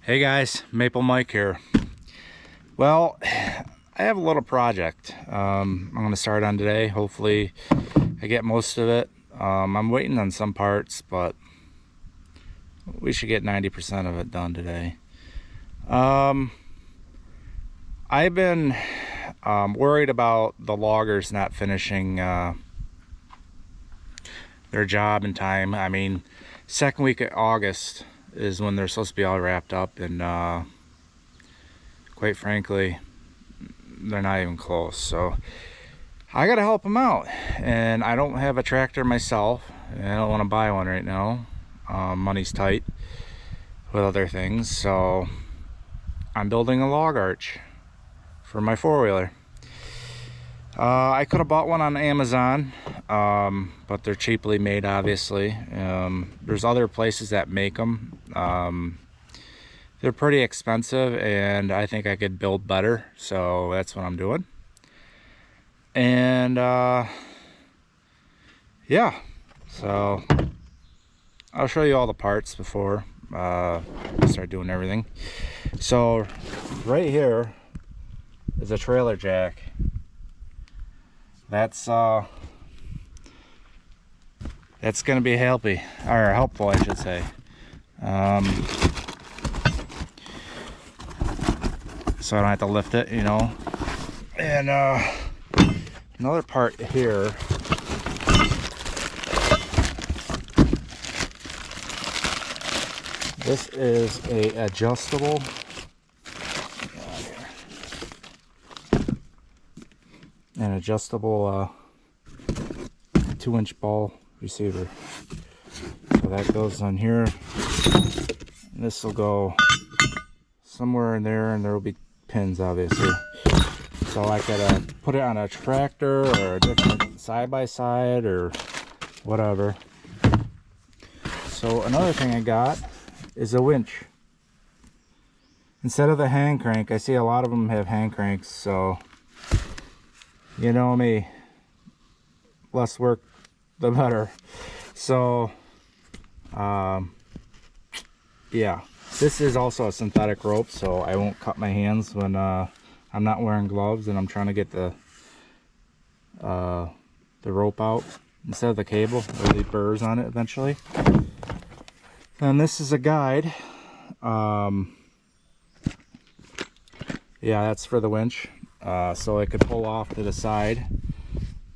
Hey guys, Maple Mike here. Well, I have a little project I'm going to start on today. Hopefully I get most of it. I'm waiting on some parts, but we should get 90% of it done today. I've been worried about the loggers not finishing their job in time. I mean, second week of August is when they're supposed to be all wrapped up, and quite frankly, they're not even close. So I gotta help them out, and I don't have a tractor myself, and I don't want to buy one right now. Money's tight with other things, so I'm building a log arch for my four-wheeler. I could have bought one on Amazon, but they're cheaply made, obviously. There's other places that make them. They're pretty expensive, and I think I could build better, so that's what I'm doing. And yeah, so I'll show you all the parts before I start doing everything. So right here is a trailer jack. That's gonna be helpful, I should say. So I don't have to lift it, you know. And another part here this is a adjustable an adjustable 2-inch ball receiver. So that goes on here. This will go somewhere in there, and there will be pins, obviously. So I could put it on a tractor or a different side-by-side or whatever. So another thing I got is a winch. Instead of the hand crank, I see a lot of them have hand cranks, so you know me, less work the better. So yeah, this is also a synthetic rope, so I won't cut my hands when I'm not wearing gloves and I'm trying to get the rope out instead of the cable. There'll be burrs on it eventually. And this is a guide. Yeah, that's for the winch. So I could pull off to the side.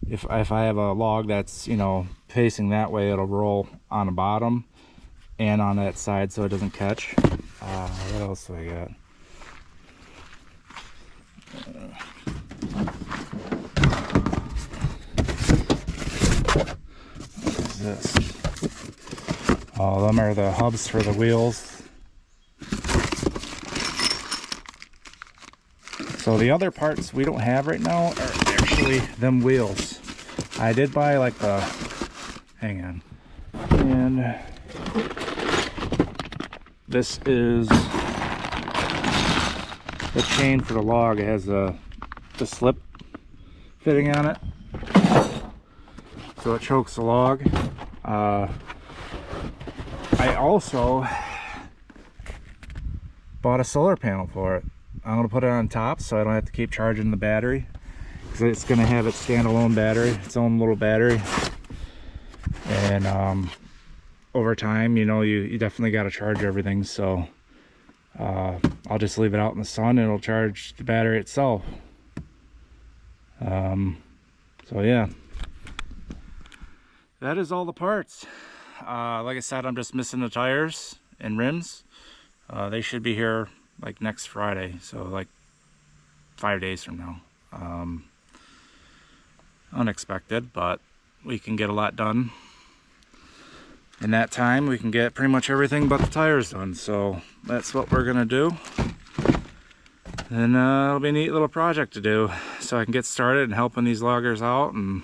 If I have a log that's, you know, facing that way, it'll roll on the bottom and on that side so it doesn't catch. What else do I got? What is this? Oh, them are the hubs for the wheels. So the other parts we don't have right now are actually them wheels. I did buy like the, hang on, and this is the chain for the log. It has the slip fitting on it, so it chokes the log. I also bought a solar panel for it. I'm going to put it on top so I don't have to keep charging the battery, because it's going to have its standalone battery, its own little battery. And over time, you know, you definitely got to charge everything. So I'll just leave it out in the sun and it'll charge the battery itself. So yeah, that is all the parts. Like I said, I'm just missing the tires and rims. They should be here like next Friday, so like 5 days from now. Unexpected, but we can get a lot done in that time. We can get pretty much everything but the tires done, so that's what we're gonna do. And it'll be a neat little project to do, so I can get started and helping these loggers out, and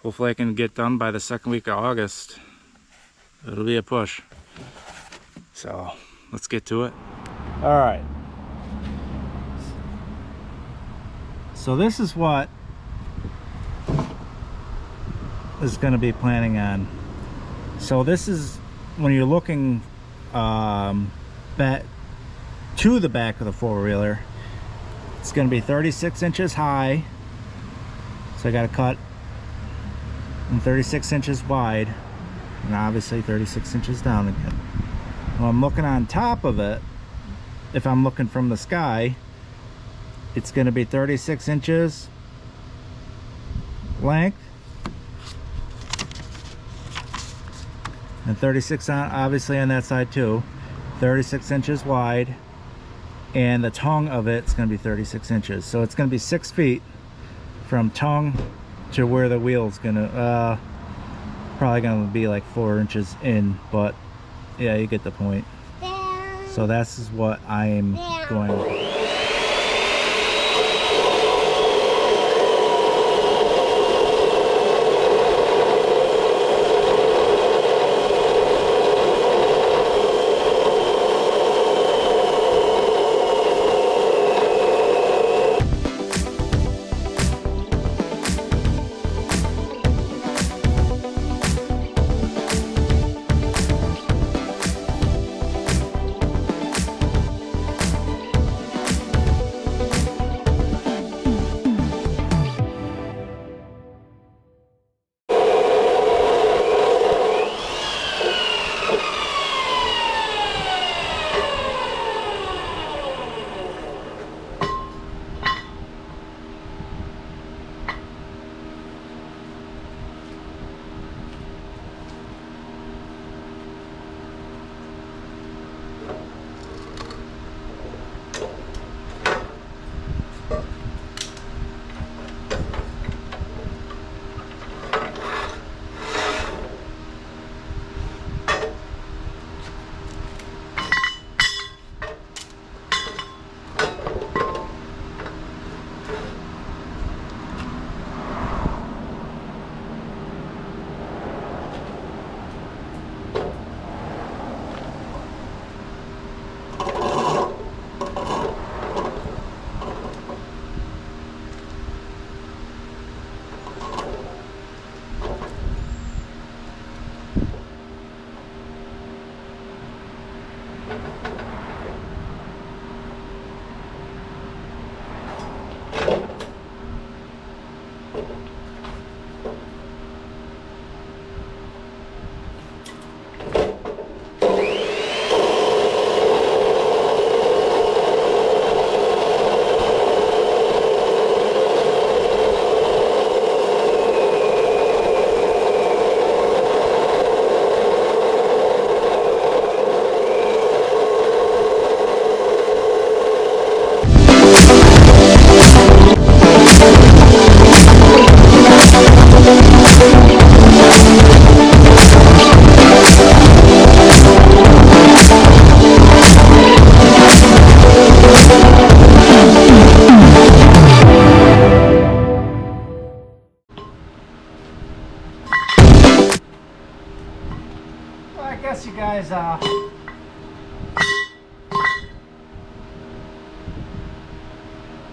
hopefully I can get done by the second week of August. It'll be a push, so let's get to it. All right, so this is what is going to be planning on. So this is when you're looking to the back of the four-wheeler. It's going to be 36 inches high, so I got to cut and 36 inches wide, and obviously 36 inches down again. When I'm looking on top of it, if I'm looking from the sky, it's going to be 36 inches length and 36 on, obviously on that side too, 36 inches wide, and the tongue of it's going to be 36 inches. So it's going to be 6 feet from tongue to where the wheel's going to probably going to be like 4 inches in, but yeah, you get the point. So that's what I'm going with.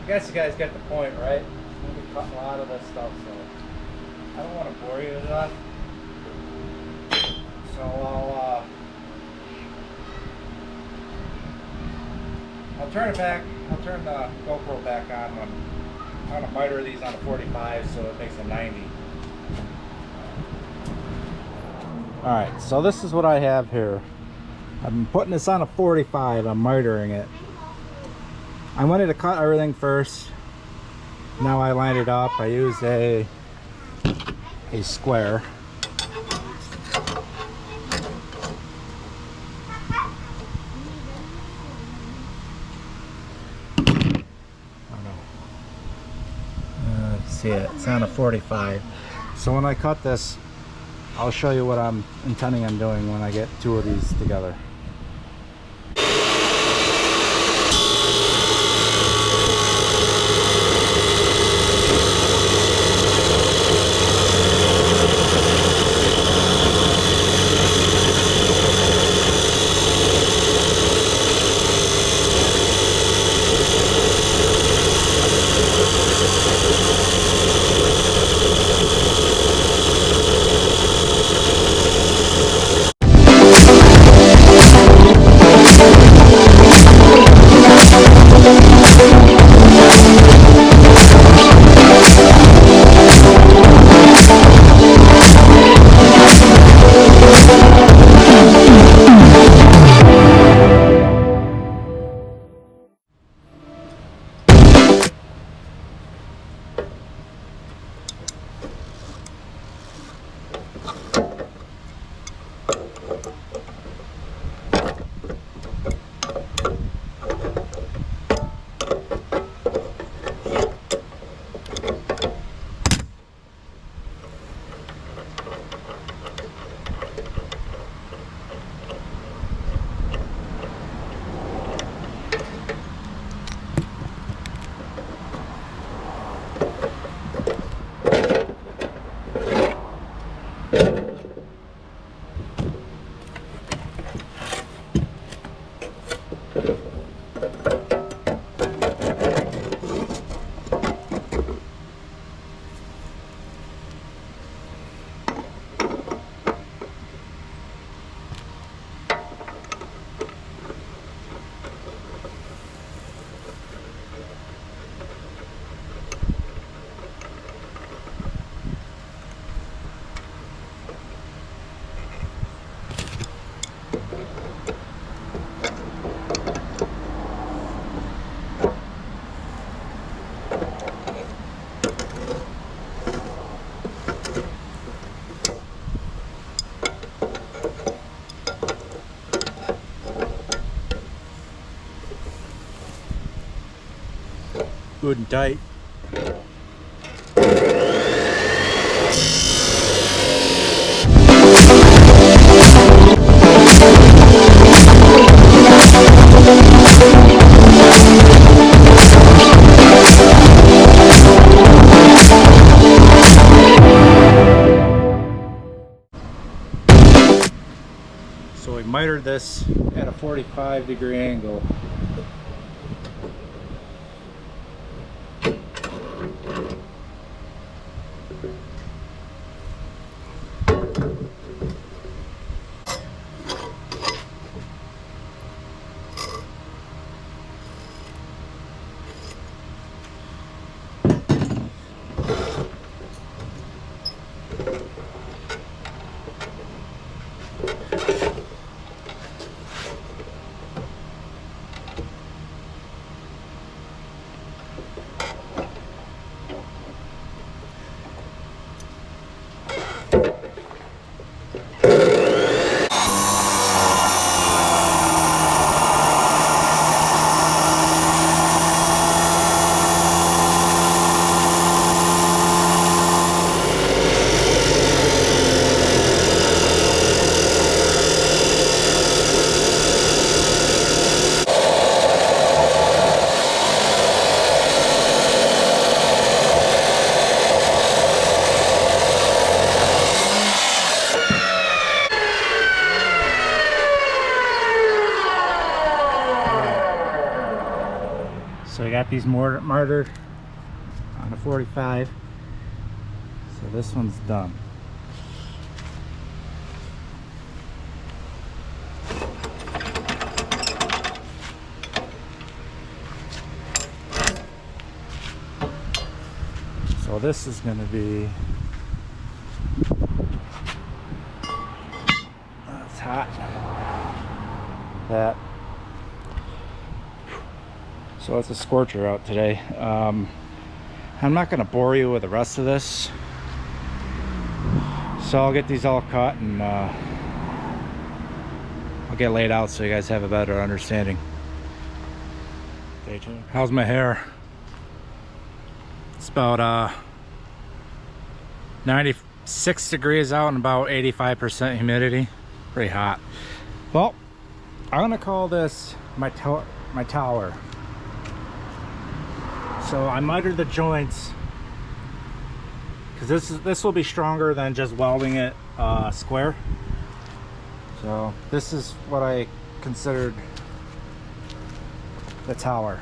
I guess you guys get the point, right? We'll be cutting a lot of this stuff, so I don't want to bore you to death. So I'll turn it back. I'll turn the GoPro back on when I'm gonna miter these on a 45, so it makes a 90. All right, so this is what I have here. I'm putting this on a 45. I'm mitering it. I wanted to cut everything first. Now I lined it up. I used a square. See it, it's on a 45. So when I cut this, I'll show you what I'm intending on doing when I get two of these together. Good and tight. So we mitered this at a 45-degree angle. So we got these mitered on a 45. So this one's done. So this is going to be, it's hot. That. So it's a scorcher out today. I'm not going to bore you with the rest of this. So I'll get these all cut and I'll get laid out so you guys have a better understanding. Stay tuned. How's my hair? It's about 96 degrees out and about 85% humidity. Pretty hot. Well, I'm gonna call this my tower. So I mitered the joints because this will be stronger than just welding it square. So this is what I considered the tower.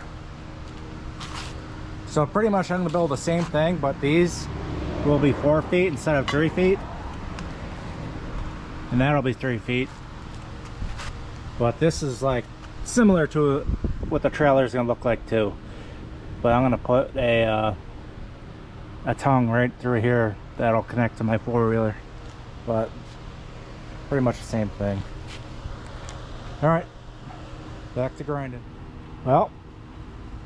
So pretty much I'm gonna build the same thing, but these will be 4 feet instead of 3 feet, and that'll be 3 feet. But this is like similar to what the trailer is gonna look like too. But I'm gonna put a tongue right through here that'll connect to my four-wheeler. But pretty much the same thing. All right, back to grinding. Well,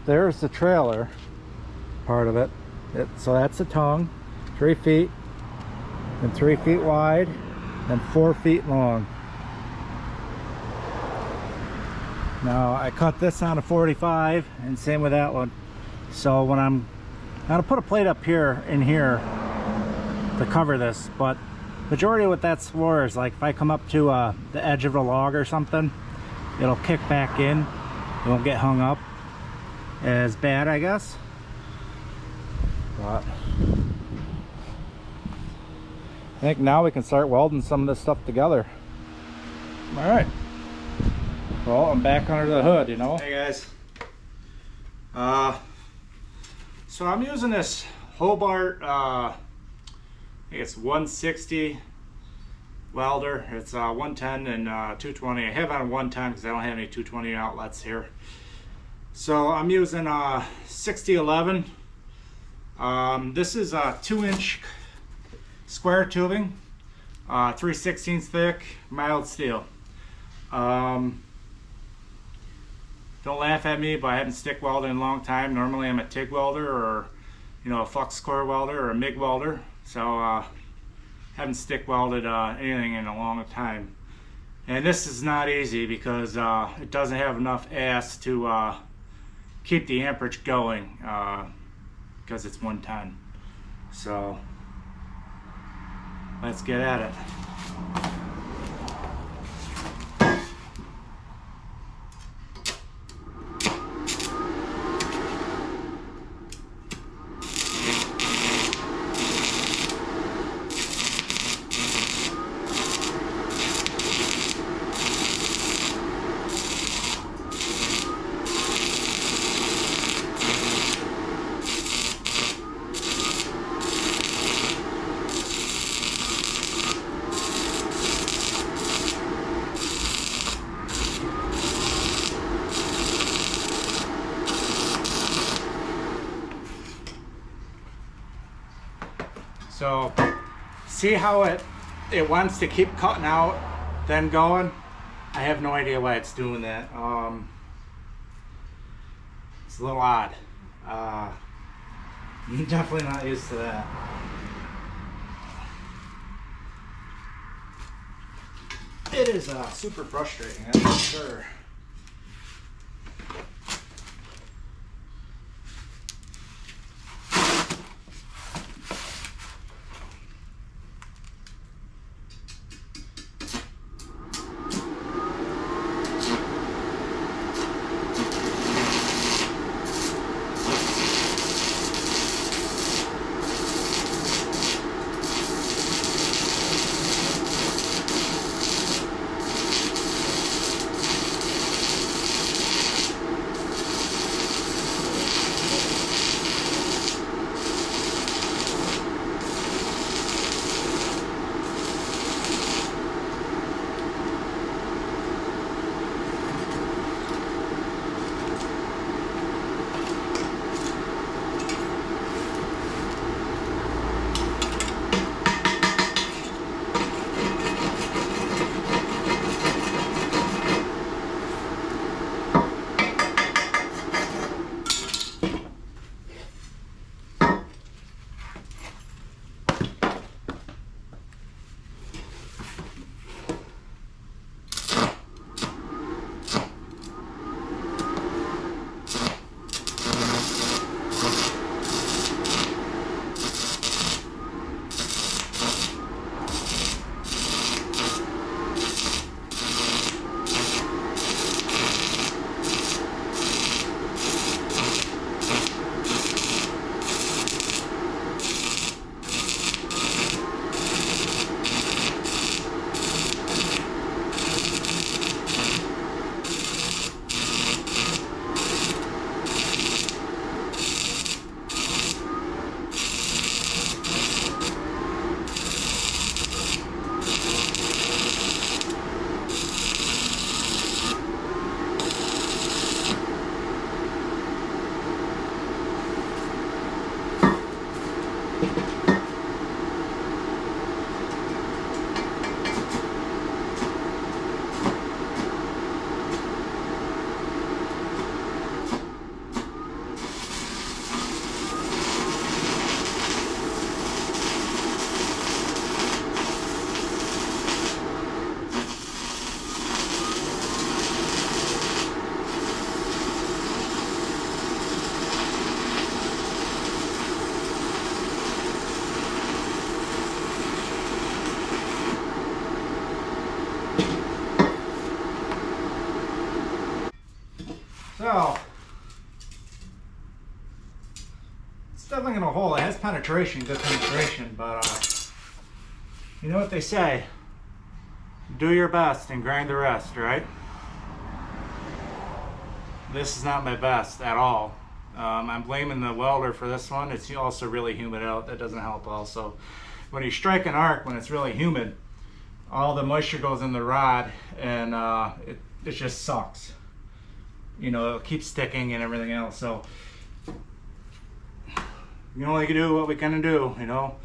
there's the trailer part of it. So that's the tongue, 3 feet, and 3 feet wide, and 4 feet long. Now I cut this on a 45, and same with that one. So when I'm gonna put a plate up here in here to cover this, but majority of what that's for is like if I come up to the edge of a log or something, it'll kick back in. It won't get hung up as bad, I guess. But I think now we can start welding some of this stuff together. All right. Well, Well, I'm back under the hood, you know. Hey guys. So I'm using this Hobart, I think it's 160 welder. It's 110 and 220. I have it on 110 because I don't have any 220 outlets here. So I'm using 6011. This is a 2-inch square tubing, 3/16 thick, mild steel. Don't laugh at me, but I haven't stick welded in a long time. Normally I'm a TIG welder or, you know, a flux core welder or a MIG welder. So haven't stick welded anything in a long time. And this is not easy because it doesn't have enough ass to keep the amperage going because it's 110. So let's get at it. So see how it wants to keep cutting out, then going? I have no idea why it's doing that. It's a little odd. I'm definitely not used to that. It is super frustrating, that's for sure. So, it's definitely gonna hold. It has penetration, good penetration, but you know what they say, do your best and grind the rest, right? This is not my best at all. I'm blaming the welder for this one. It's also really humid out. That doesn't help also. When you strike an arc, when it's really humid, all the moisture goes in the rod, and it just sucks. You know, it keeps sticking and everything else. So you can only do what we can do, you know.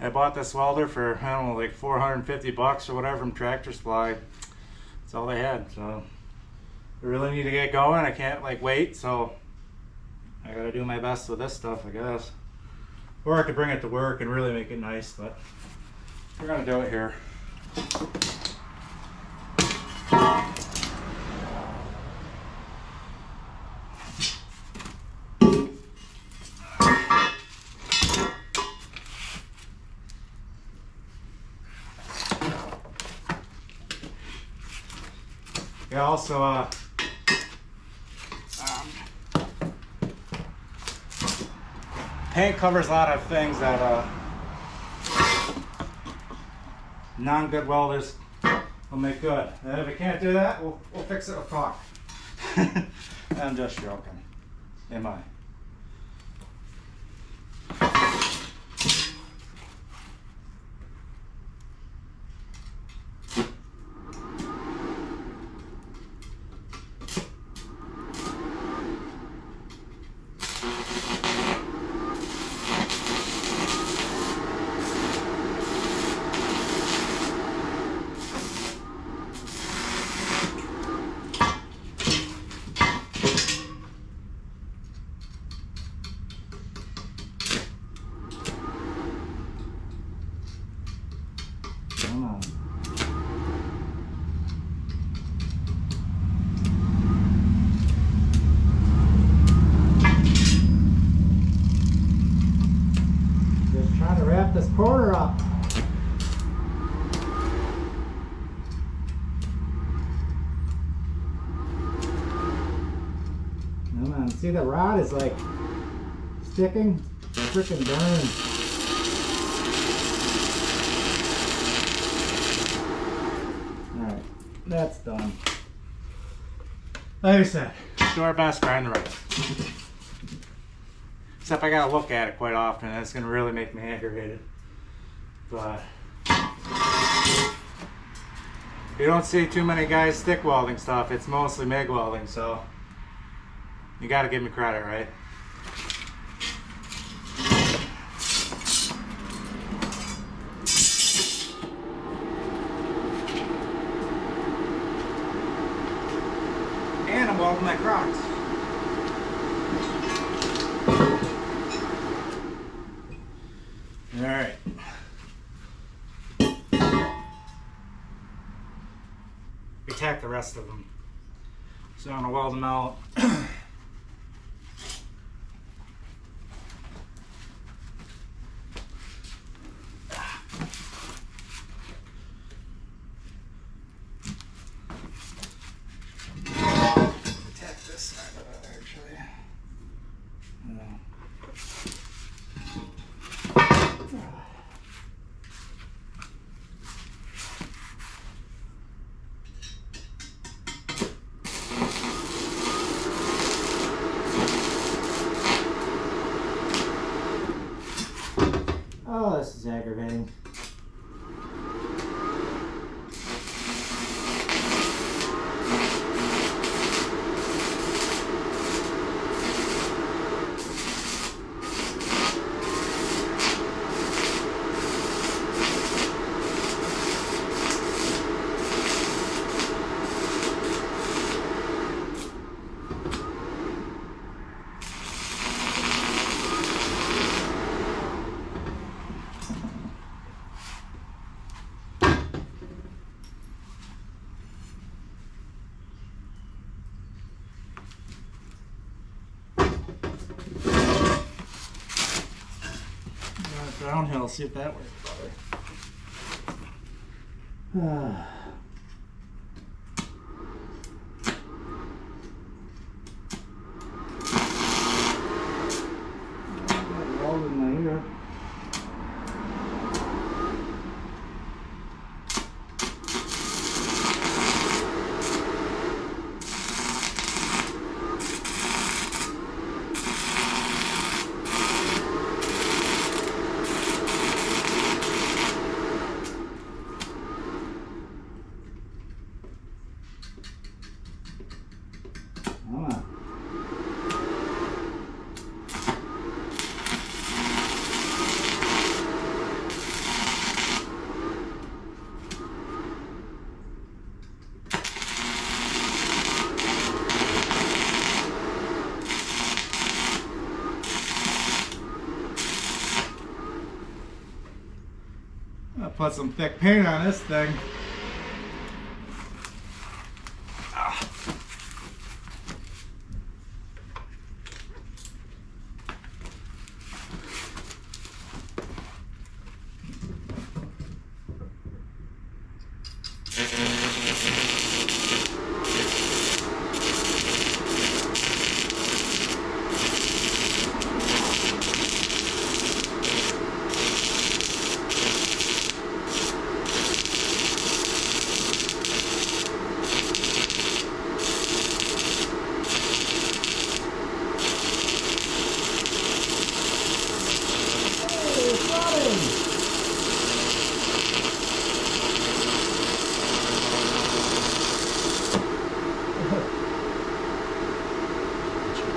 I bought this welder for, I don't know, like 450 bucks or whatever from Tractor Supply. That's all they had. So I really need to get going. I can't like wait, so I gotta do my best with this stuff, I guess. Or I could bring it to work and really make it nice, but we're gonna do it here. Yeah, also paint covers a lot of things that non-good welders will make good. And if we can't do that, we'll fix it with caulk. I'm just joking. Am I? Come on. Just trying to wrap this corner up. Come on, see the rod is like sticking? Freaking burn. Alright, that's done. Like I said, do our best, grind the rest. Except I gotta look at it quite often, and it's gonna really make me aggravated. But you don't see too many guys stick welding stuff, it's mostly MIG welding, so you gotta give me credit, right? And I'm welding my Crocs. Alright. We tack the rest of them. So I'm gonna weld them out. Oh, this is aggravating. Downhill, see if that works better. Welding my ear. Come on. I'll put some thick paint on this thing.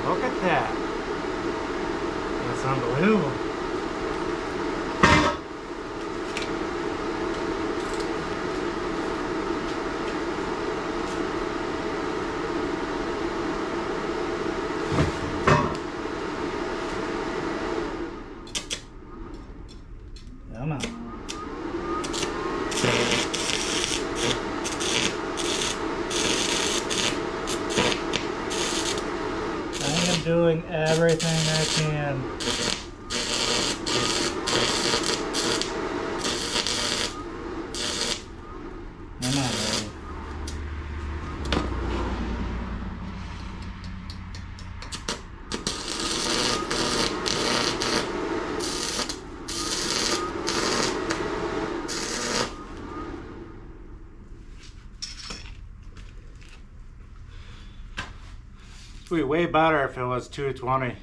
Look at that. That's unbelievable. Come on. I am doing everything I can. Come on, baby. It would be way better if it was 220,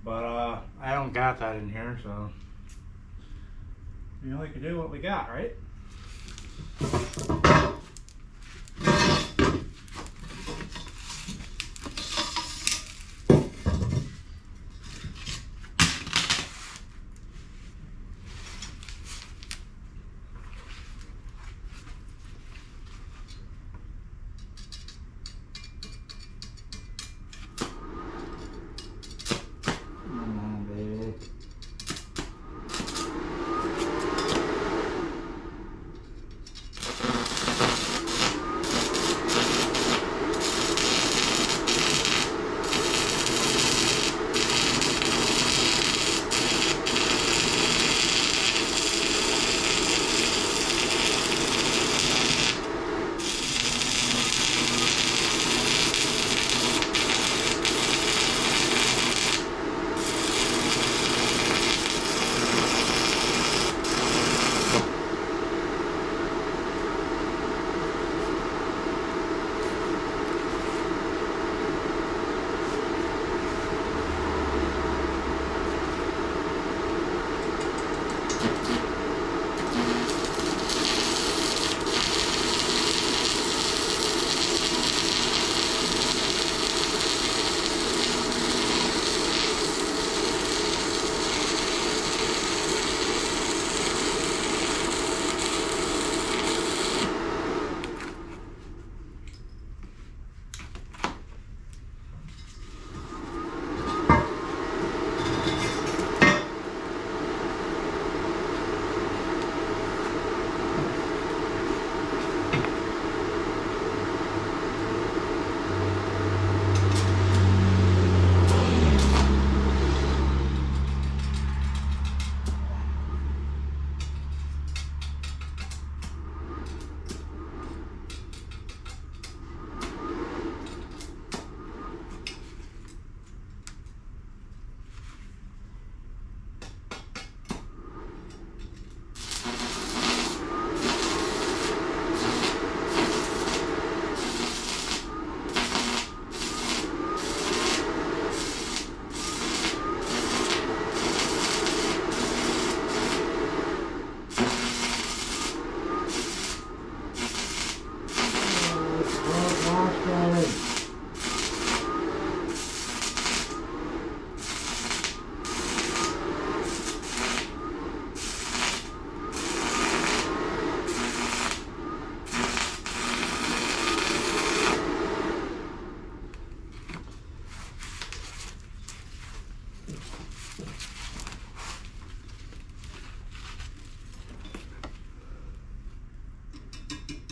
but I don't got that in here, so we only can do what we got, right?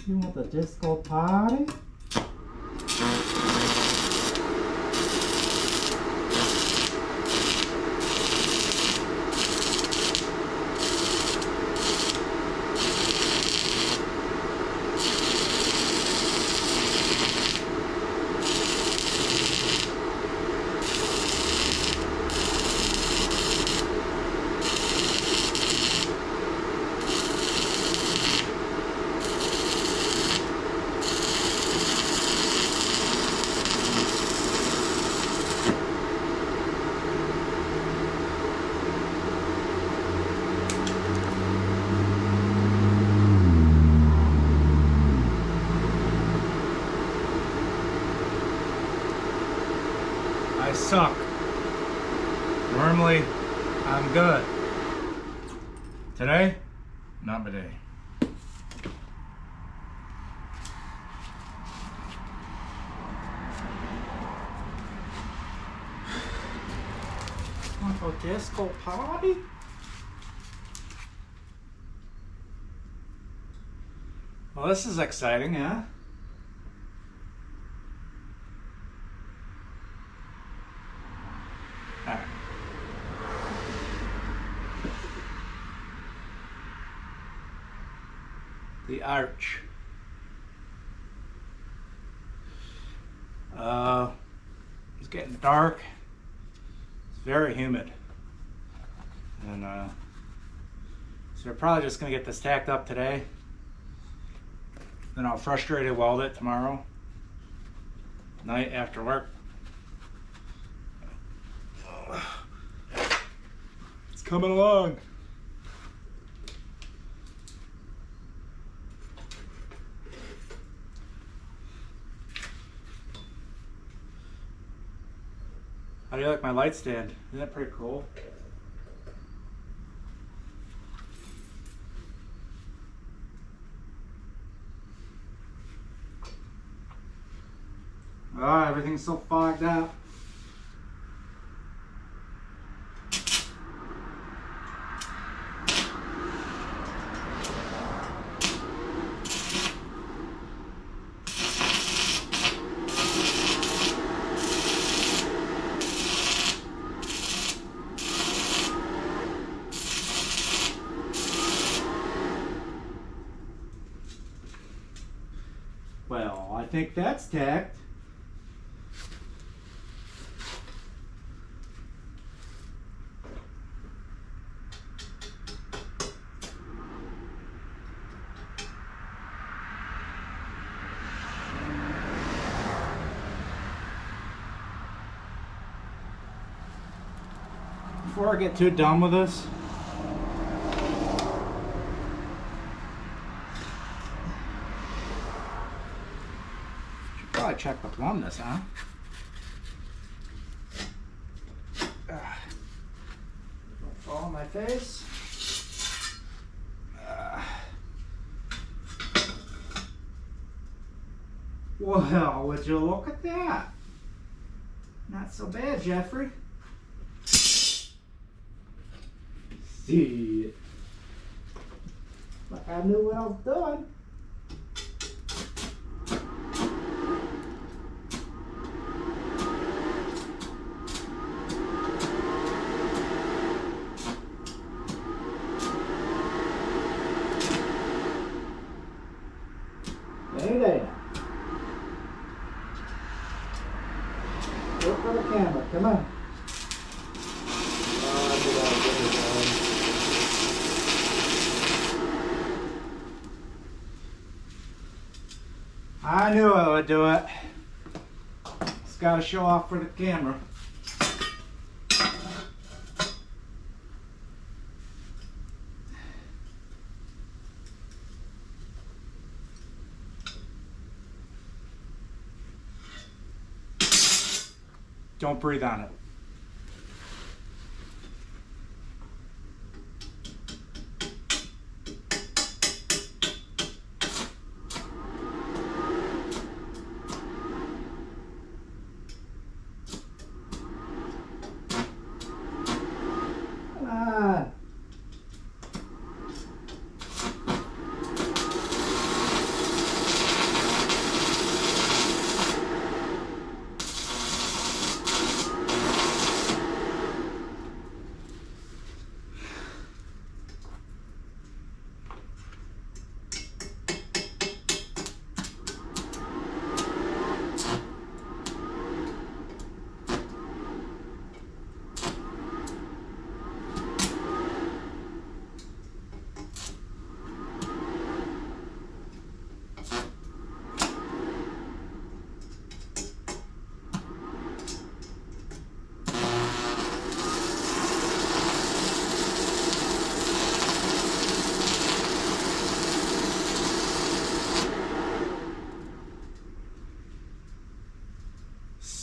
You want the disco party? I suck. Normally, I'm good. Today, not my day. Want a disco party? Well, this is exciting, huh? The arch. It's getting dark. It's very humid. And so we're probably just gonna get this tacked up today. Then I'll frustrated weld it tomorrow night after work. It's coming along. How do you like my light stand? Isn't that pretty cool? Ah, everything's so fogged up. Well, I think that's tacked. Before I get too done with this, should probably check the plumbness, huh? Don't fall on my face. Well, would you look at that? Not so bad, Jeffrey. See, like I knew what I was doing. Hey there. Look for the camera. Come on. I knew I would do it. Just gotta show off for the camera. Don't breathe on it.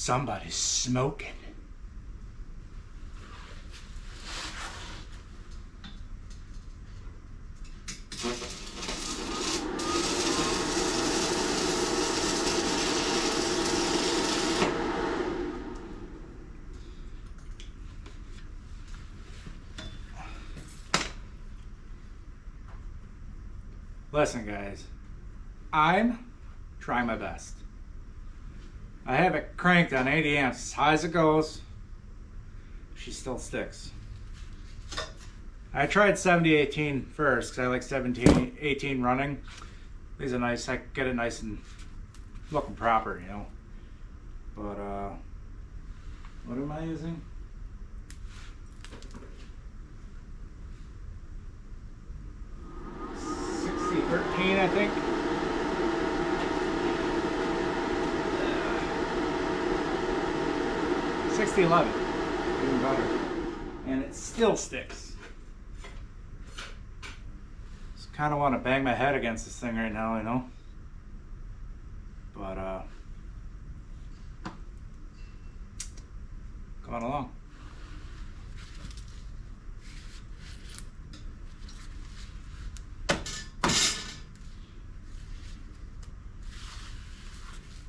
Somebody's smoking. Listen, guys, I'm trying my best. I have it cranked on 80 amps as high as it goes. She still sticks. I tried 70-18 first because I like 17-18 running. These are nice. I get it nice and looking proper, you know. But what am I using? 60-13, I think. 60-11, even better. And it still sticks. Just kind of want to bang my head against this thing right now, you know. But going along.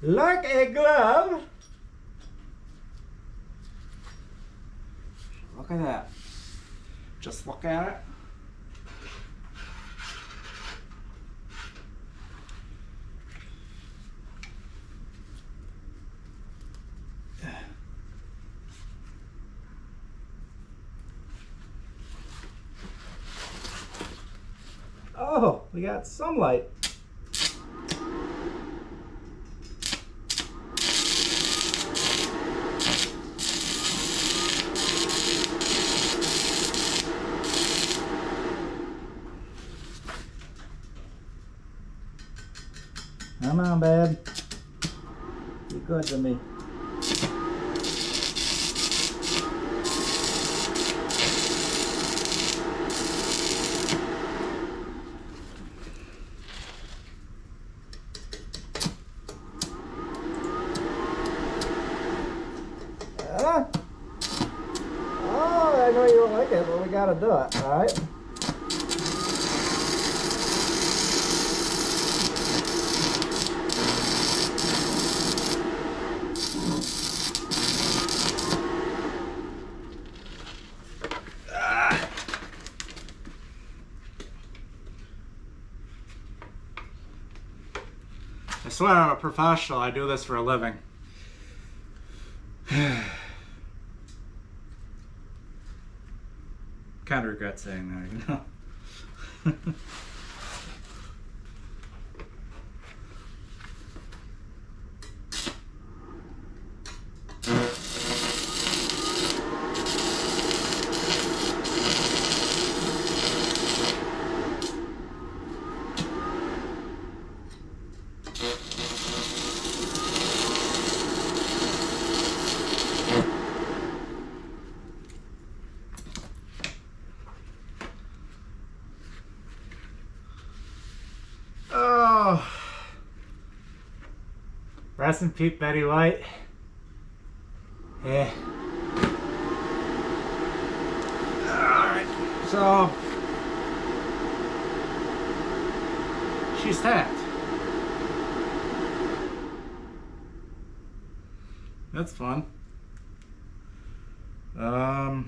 Like a glove. Look at that. Just look at it. Oh, we got sunlight. Come on, babe. Be good to me. Oh, I know you don't like it, but we gotta do it, all right? I swear I'm a professional. I do this for a living. Kind of regret saying that, you know. Oh, rest in peace, Betty White. Yeah. Alright, so she's tapped. That's fun. I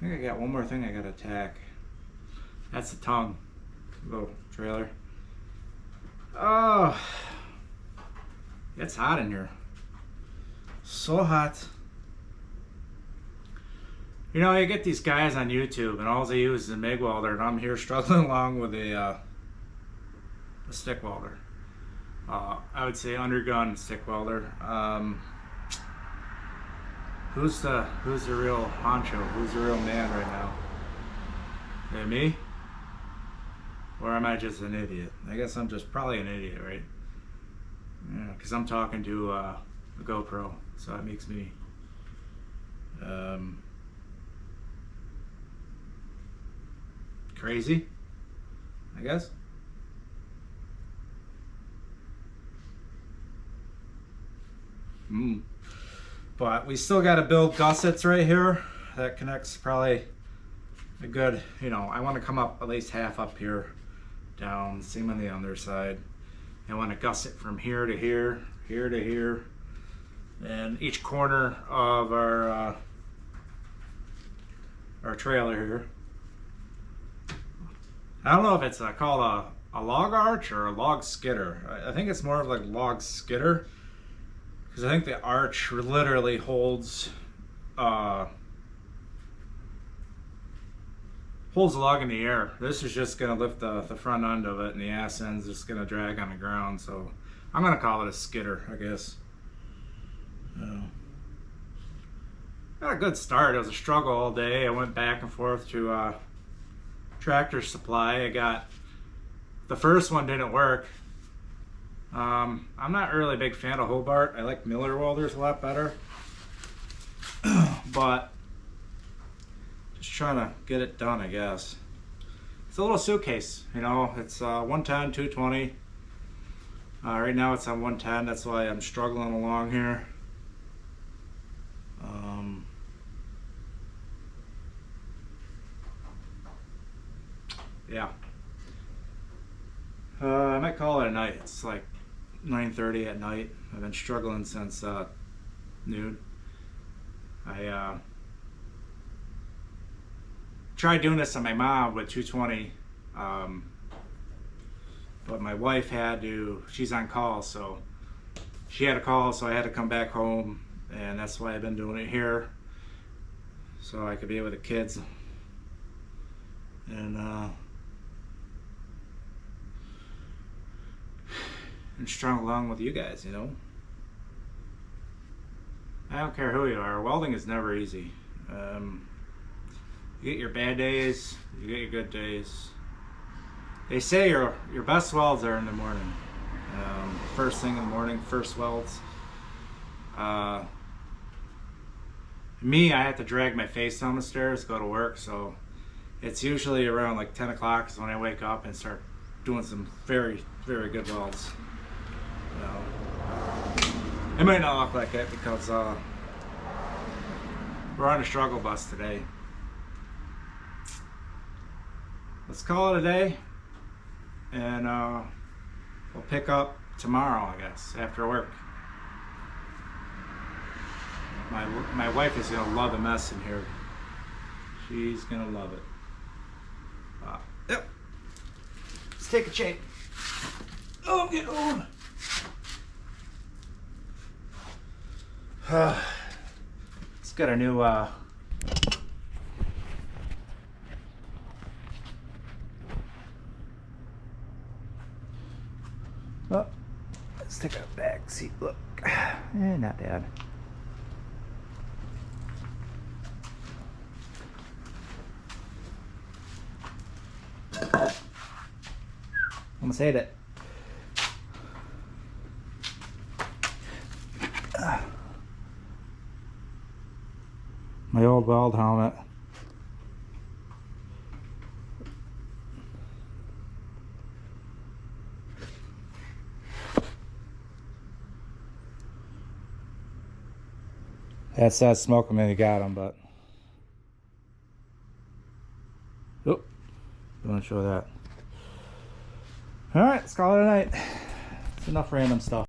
think I got one more thing I gotta tack. That's the tongue. Little trailer. Oh, it's hot in here. So hot. You know, you get these guys on YouTube and all they use is a MIG welder, and I'm here struggling along with a stick welder. I would say undergun stick welder. Who's the real honcho? Who's the real man right now? Is it me? Or am I just an idiot? I guess I'm just probably an idiot, right? Yeah, because I'm talking to a GoPro, so that makes me crazy, I guess. But we still got to build gussets right here. That connects probably a good, you know, I want to come up at least half up here, down, same on the other side. I want to gusset from here to here, here to here, and each corner of our trailer here. I don't know if it's called a log arch or a log skidder. I think it's more of like log skidder, because I think the arch literally holds the log in the air. This is just going to lift the front end of it, and the ass end's just going to drag on the ground. So I'm going to call it a skidder, I guess. Got a good start. It was a struggle all day. I went back and forth to Tractor Supply. I got the first one didn't work. I'm not really a big fan of Hobart. I like Miller welders a lot better. But just trying to get it done, I guess. It's a little suitcase, you know. It's 110, 220. Right now it's on 110. That's why I'm struggling along here. Yeah. I might call it a night. It's like 9:30 at night. I've been struggling since noon. I tried doing this on my mom with 220, but my wife had to, she's on call, so she had a call, so I had to come back home, and that's why I've been doing it here, so I could be with the kids. And strung along with you guys, you know. I don't care who you are, welding is never easy. You get your bad days, you get your good days. They say your best welds are in the morning. First thing in the morning, first welds. Me, I have to drag my face down the stairs, go to work, so it's usually around like 10 o'clock is when I wake up and start doing some very, very good welds. It might not look like it because we're on a struggle bus today. Let's call it a day, and we'll pick up tomorrow, I guess, after work. My wife is gonna love the mess in here. She's gonna love it. Yep. Let's take a shake. Oh, I'm getting old. It's got a new well, let's take a back seat look. Not bad. Almost ate it. My old weld helmet. That says smoke them when you got them, but oh, don't want to show that. All right, let's call it a night. It's enough random stuff.